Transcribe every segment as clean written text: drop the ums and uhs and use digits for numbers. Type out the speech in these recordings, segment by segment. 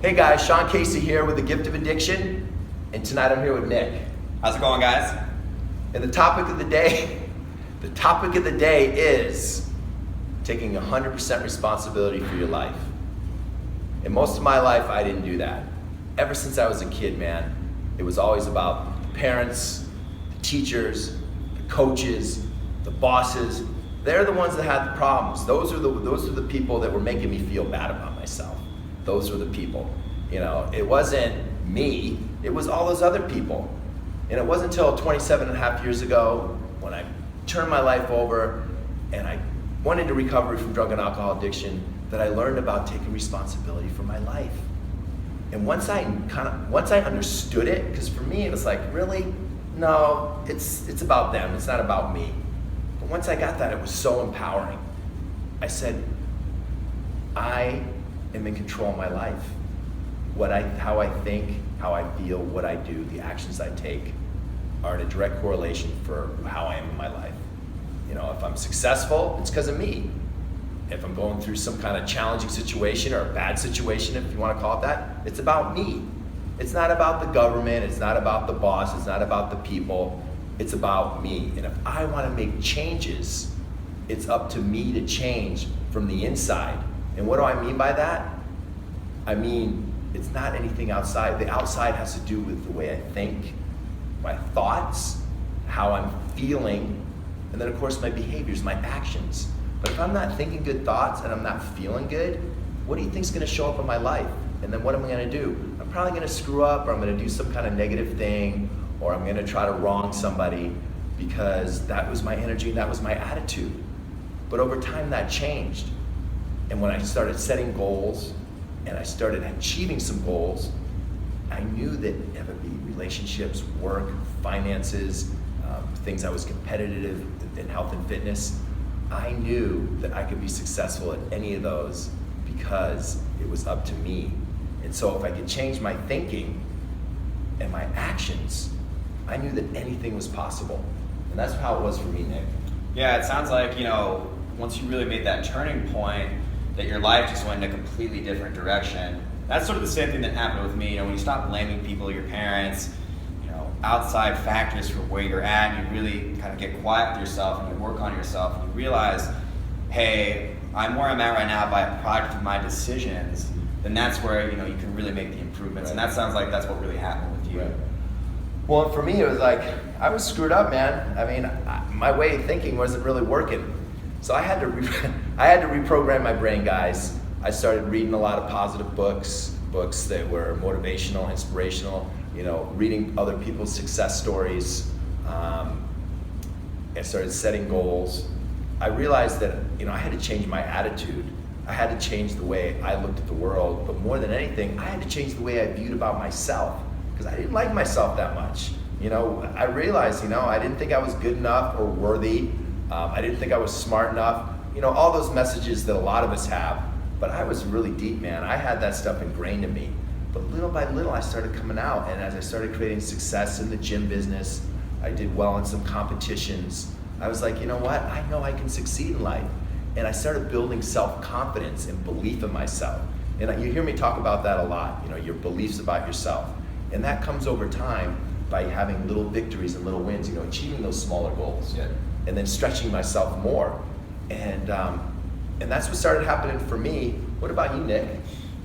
Hey guys, Sean Casey here with The Gift of Addiction, and tonight I'm here with Nick. How's it going, guys? And the topic of the day is taking 100% responsibility for your life. And most of my life, I didn't do that. Ever since I was a kid, man, it was always about the parents, the teachers, the coaches, the bosses. They're the ones that had the problems. Those are the people that were making me feel bad about myself. Those were the people. You know, it wasn't me, it was all those other people. And it wasn't until 27 and a half years ago when I turned my life over and I went into recovery from drug and alcohol addiction that I learned about taking responsibility for my life. And once I understood it, because for me it was like, really? No, it's about them, it's not about me. But once I got that, it was so empowering. I said, I am in control of my life. How I think, how I feel, what I do, the actions I take are in a direct correlation for how I am in my life. You know, if I'm successful, it's because of me. If I'm going through some kind of challenging situation or a bad situation, if you want to call it that, it's about me. It's not about the government, it's not about the boss, it's not about the people, it's about me. And if I want to make changes, it's up to me to change from the inside. And what do I mean by that? I mean, it's not anything outside. The outside has to do with the way I think, my thoughts, how I'm feeling, and then of course my behaviors, my actions. But if I'm not thinking good thoughts and I'm not feeling good, what do you think is going to show up in my life? And then what am I going to do? I'm probably going to screw up, or I'm going to do some kind of negative thing, or I'm going to try to wrong somebody because that was my energy and that was my attitude. But over time that changed. And when I started setting goals and I started achieving some goals, I knew that whether it be relationships, work, finances, things I was competitive in health and fitness, I knew that I could be successful at any of those because it was up to me. And so if I could change my thinking and my actions, I knew that anything was possible. And that's how it was for me, Nick. Yeah, it sounds like, once you really made that turning point, that your life just went in a completely different direction. That's sort of the same thing that happened with me. When you stop blaming people, your parents, outside factors for where you're at, you really kind of get quiet with yourself and you work on yourself and you realize, hey, I'm where I'm at right now by a product of my decisions, then that's where you can really make the improvements. Right. And that sounds like that's what really happened with you. Right. Well, for me, it was like, I was screwed up, man. I mean, my way of thinking wasn't really working. So I had to reprogram my brain, guys. I started reading a lot of positive books that were motivational, inspirational, reading other people's success stories. I started setting goals. I realized that, I had to change my attitude. I had to change the way I looked at the world, but more than anything, I had to change the way I viewed about myself, because I didn't like myself that much. I realized, I didn't think I was good enough or worthy. I didn't think I was smart enough. All those messages that a lot of us have. But I was really deep, man. I had that stuff ingrained in me. But little by little, I started coming out. And as I started creating success in the gym business, I did well in some competitions. I was like, you know what? I know I can succeed in life. And I started building self-confidence and belief in myself. And you hear me talk about that a lot, your beliefs about yourself. And that comes over time by having little victories and little wins, achieving those smaller goals. Yeah. And then stretching myself more. And that's what started happening for me. What about you, Nick?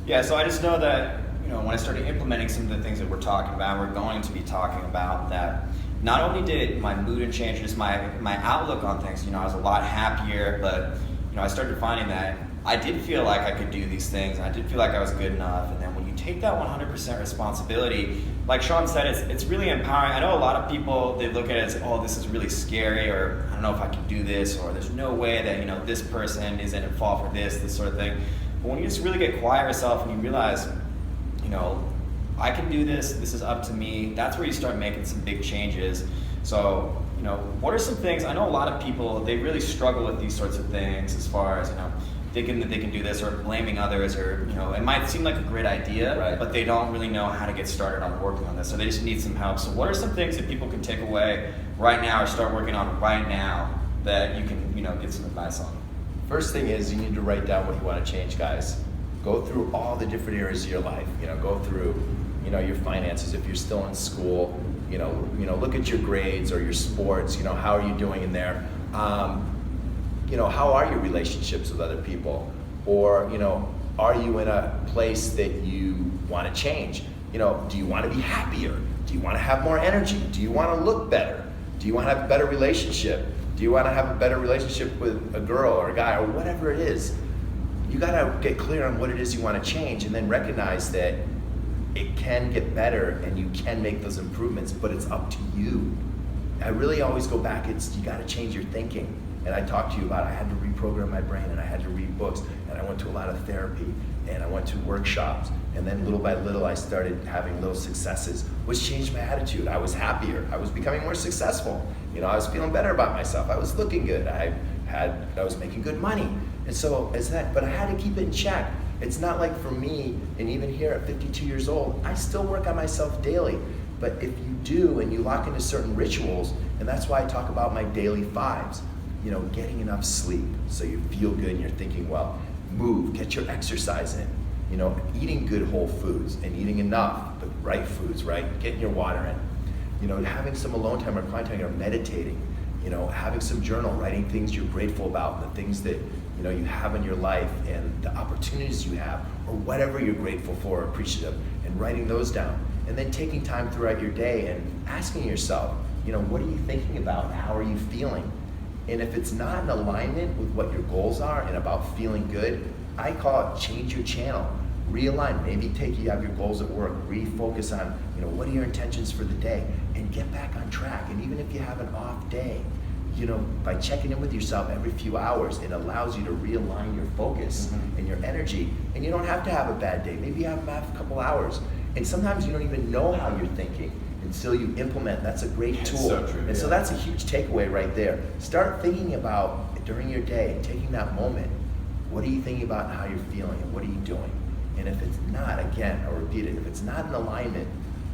Yeah, so I just know that, when I started implementing some of the things that we're talking about, we're going to be talking about, that not only did my mood change, just my outlook on things, I was a lot happier, but, I started finding that I did feel like I could do these things, and I did feel like I was good enough. And then when you take that 100% responsibility, like Sean said, it's really empowering. I know a lot of people, they look at it as, oh, this is really scary, or I don't know if I can do this, or there's no way that, this person isn't at fault for this sort of thing. But when you just really get quiet yourself and you realize, I can do this is up to me, that's where you start making some big changes. So, what are some things, I know a lot of people, they really struggle with these sorts of things as far as, thinking that they can do this, or blaming others, or it might seem like a great idea, right, but they don't really know how to get started on working on this, so they just need some help. So what are some things that people can take away right now or start working on right now that you can get some advice on? First thing is, you need to write down what you want to change, guys. Go through all the different areas of your life. Go through, your finances if you're still in school. Look at your grades or your sports. How are you doing in there? How are your relationships with other people? Or, are you in a place that you want to change? Do you want to be happier? Do you want to have more energy? Do you want to look better? Do you want to have a better relationship? Do you want to have a better relationship with a girl or a guy or whatever it is? You got to get clear on what it is you want to change, and then recognize that it can get better and you can make those improvements, but it's up to you. I really always go back, you got to change your thinking. And I talked to you about I had to reprogram my brain, and I had to read books, and I went to a lot of therapy, and I went to workshops, and then little by little I started having little successes, which changed my attitude. I was happier. I was becoming more successful. I was feeling better about myself. I was looking good. I was making good money. And so but I had to keep it in check. It's not like for me, and even here at 52 years old, I still work on myself daily. But if you do and you lock into certain rituals, and that's why I talk about my daily fives, getting enough sleep so you feel good and you're thinking well, move, get your exercise in, eating good whole foods and eating enough, the right foods, right? Getting your water in, having some alone time or quiet time or meditating, having some journal, writing things you're grateful about, the things that you have in your life and the opportunities you have or whatever you're grateful for or appreciative, and writing those down. And then taking time throughout your day and asking yourself, what are you thinking about? How are you feeling? And if it's not in alignment with what your goals are and about feeling good, I call it change your channel. Realign, maybe you have your goals at work, refocus on, what are your intentions for the day, and get back on track. And even if you have an off day, by checking in with yourself every few hours, it allows you to realign your focus and your energy. And you don't have to have a bad day. Maybe you have a couple hours. And sometimes you don't even know how you're thinking until you implement. That's a great tool. So true, and so that's a huge takeaway right there. Start thinking about, during your day, taking that moment, what are you thinking about and how you're feeling and what are you doing? And if it's not, again, I'll repeat it, if it's not in alignment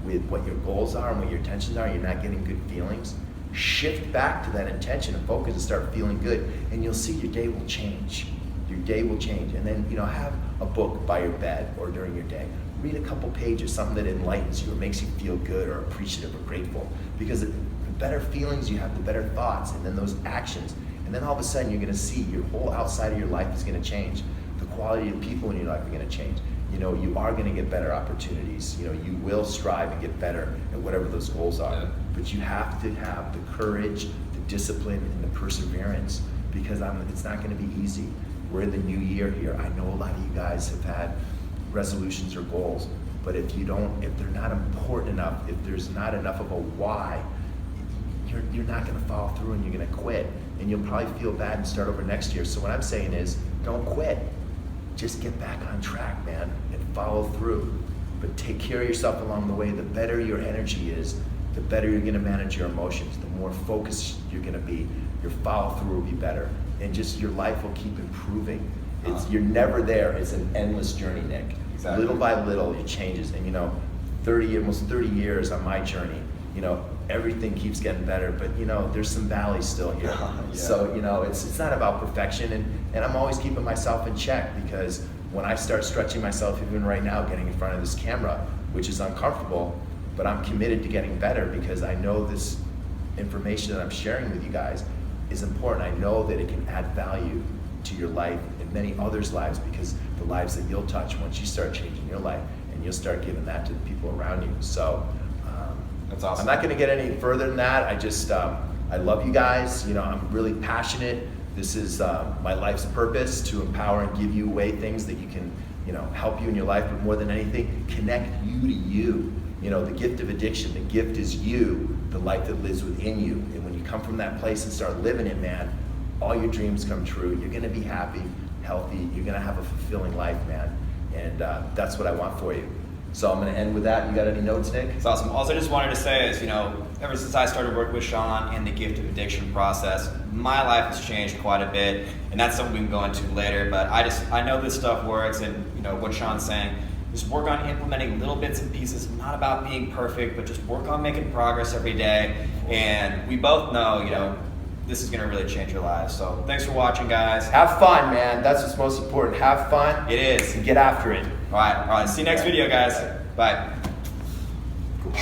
with what your goals are and what your intentions are, you're not getting good feelings, shift back to that intention and focus and start feeling good, and you'll see your day will change. Your day will change. And then, have a book by your bed or during your day. Read a couple pages, something that enlightens you or makes you feel good or appreciative or grateful. Because the better feelings you have, the better thoughts, and then those actions. And then all of a sudden you're gonna see your whole outside of your life is gonna change. The quality of people in your life are gonna change. You are gonna get better opportunities. You will strive and get better at whatever those goals are. Yeah. But you have to have the courage, the discipline, and the perseverance, because it's not gonna be easy. We're in the new year here. I know a lot of you guys have had resolutions or goals, but if they're not important enough, if there's not enough of a why, you're not gonna follow through and you're gonna quit. And you'll probably feel bad and start over next year. So what I'm saying is, don't quit. Just get back on track, man, and follow through. But take care of yourself along the way. The better your energy is, the better you're gonna manage your emotions, the more focused you're gonna be, your follow through will be better, and just your life will keep improving. You're never there. It's an endless journey, Nick. Exactly. Little by little, it changes. And almost 30 years on my journey, everything keeps getting better, but there's some valleys still here. Yeah. So, it's not about perfection, and I'm always keeping myself in check, because when I start stretching myself, even right now, getting in front of this camera, which is uncomfortable, but I'm committed to getting better, because I know this information that I'm sharing with you guys is important. I know that it can add value to your life and many others' lives, because the lives that you'll touch once you start changing your life, and you'll start giving that to the people around you. So that's awesome. I'm not going to get any further than that. I just I love you guys. I'm really passionate. This is my life's purpose, to empower and give you away things that you can help you in your life, but more than anything, connect you to you. The gift of addiction, the gift is you, the life that lives within you. And when you come from that place and start living it, man, all your dreams come true. You're gonna be happy, healthy, you're gonna have a fulfilling life, man. And that's what I want for you. So I'm gonna end with that. You got any notes, Nick? It's awesome. Also, I just wanted to say is, ever since I started working with Sean in the gift of addiction process, my life has changed quite a bit, and that's something we can go into later. But I know this stuff works, and what Sean's saying, just work on implementing little bits and pieces. Not about being perfect, but just work on making progress every day. And we both know, this is going to really change your lives. So thanks for watching, guys. Have fun, man. That's what's most important. Have fun. It is. And get after it. All right. See you next video, guys. Bye.